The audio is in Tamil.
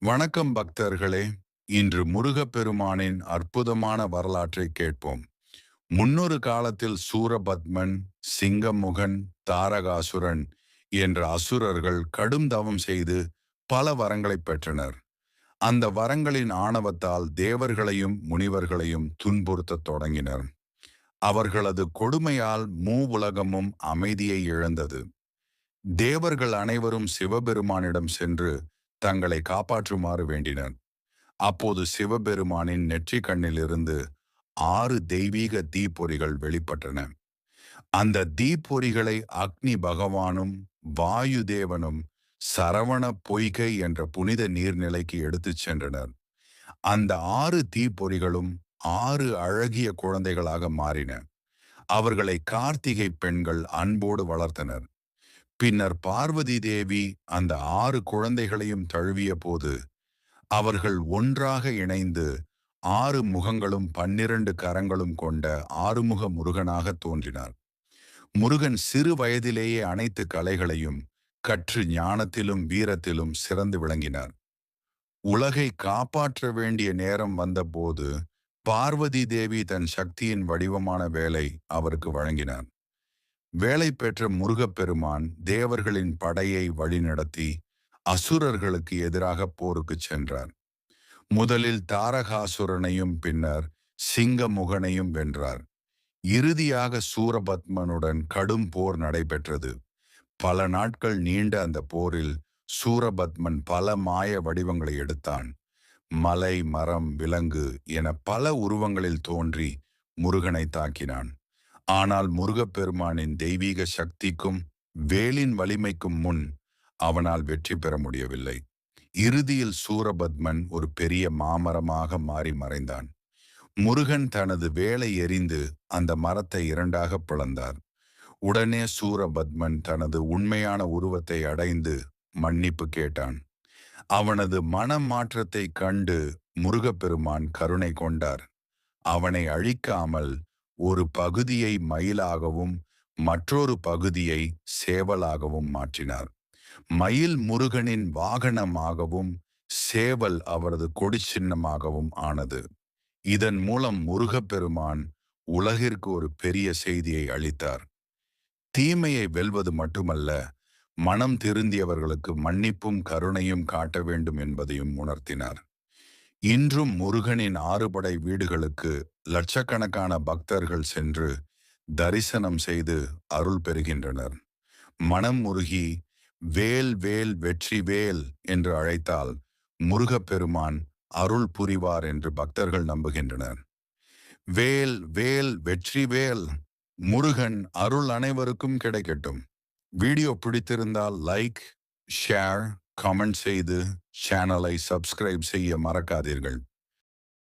வணக்கம் பக்தர்களே. இன்று முருகப்பெருமானின் அற்புதமான வரலாற்றை கேட்போம். முன்னொரு காலத்தில் சூரபத்மன், சிங்கமுகன், தாரகாசுரன் என்ற அசுரர்கள் கடும் தவம் செய்து பல வரங்களைப் பெற்றனர். அந்த வரங்களின் ஆணவத்தால் தேவர்களையும் முனிவர்களையும் துன்புறுத்தத் தொடங்கினர். அவர்களது கொடுமையால் மூவுலகமும் அமைதியை இழந்தது. தேவர்கள் அனைவரும் சிவபெருமானிடம் சென்று தங்களை காப்பாற்றுமாறு வேண்டினர். அப்போது சிவபெருமானின் நெற்றிக் கண்ணிலிருந்து 6 தெய்வீக தீப்பொறிகள் வெளிப்பட்டன. அந்த தீப்பொறிகளை அக்னி பகவானும் வாயு தேவனும் சரவண பொய்கை என்ற புனித நீர்நிலைக்கு எடுத்துச் சென்றனர். அந்த 6 தீப்பொறிகளும் 6 அழகிய குழந்தைகளாக மாறின. அவர்களை கார்த்திகை பெண்கள் அன்போடு வளர்த்தனர். பின்னர் பார்வதி தேவி அந்த 6 குழந்தைகளையும் தழுவிய போது அவர்கள் ஒன்றாக இணைந்து 6 முகங்களும் 12 கரங்களும் கொண்ட ஆறுமுக முருகனாக தோன்றினார். முருகன் சிறு வயதிலேயே அனைத்து கலைகளையும் கற்று ஞானத்திலும் வீரத்திலும் சிறந்து விளங்கினார். உலகை காப்பாற்ற வேண்டிய நேரம் வந்தபோது பார்வதி தேவி தன் சக்தியின் வடிவமான வேலை அவருக்கு வழங்கினார். வேலை பெற்ற முருகப்பெருமான் தேவர்களின் படையை வழிநடத்தி அசுரர்களுக்கு எதிராக போருக்கு சென்றார். முதலில் தாரகாசுரனையும் பின்னர் சிங்கமுகனையும் வென்றார். இறுதியாக சூரபத்மனுடன் கடும் போர் நடைபெற்றது. பல நாட்கள் நீண்ட அந்த போரில் சூரபத்மன் பல மாய வடிவங்களை எடுத்தான். மலை, மரம், விலங்கு என பல உருவங்களில் தோன்றி முருகனை தாக்கினான். ஆனால் முருகப்பெருமானின் தெய்வீக சக்திக்கும் வேலின் வலிமைக்கும் முன் அவனால் வெற்றி பெற முடியவில்லை. இறுதியில் சூரபத்மன் ஒரு பெரிய மாமரமாக மாறி மறைந்தான். முருகன் தனது வேலை எறிந்து அந்த மரத்தை இரண்டாக பிளந்தார். உடனே சூரபத்மன் தனது உண்மையான உருவத்தை அடைந்து மன்னிப்பு கேட்டான். அவனது மனமாற்றத்தை கண்டு முருகப்பெருமான் கருணை கொண்டார். அவனை அழிக்காமல் ஒரு பகுதியை மயிலாகவும் மற்றொரு பகுதியை சேவலாகவும் மாற்றினார். மயில் முருகனின் வாகனமாகவும் சேவல் அவரது கொடி சின்னமாகவும் ஆனது. இதன் மூலம் முருகப்பெருமான் உலகிற்கு ஒரு பெரிய செய்தியை அளித்தார். தீமையை வெல்வது மட்டுமல்ல, மனம் திருந்தியவர்களுக்கு மன்னிப்பும் கருணையும் காட்ட வேண்டும் என்பதையும் உணர்த்தினார். இன்றும் முருகனின் 6 படை வீடுகளுக்கு லட்சக்கணக்கான பக்தர்கள் சென்று தரிசனம் செய்து அருள் பெறுகின்றனர். மனம் முருகி வேல் வேல் வெற்றி வேல் என்று அழைத்தால் முருகப்பெருமான் அருள் புரிவார் என்று பக்தர்கள் நம்புகின்றனர். வேல் வேல் வெற்றி வேல். முருகன் அருள் அனைவருக்கும் கிடைக்கட்டும். வீடியோ பிடித்திருந்தால் லைக், ஷேர், கமெண்ட் செய்து சேனலை சப்ஸ்கிரைப் செய்ய மறக்காதீர்கள்.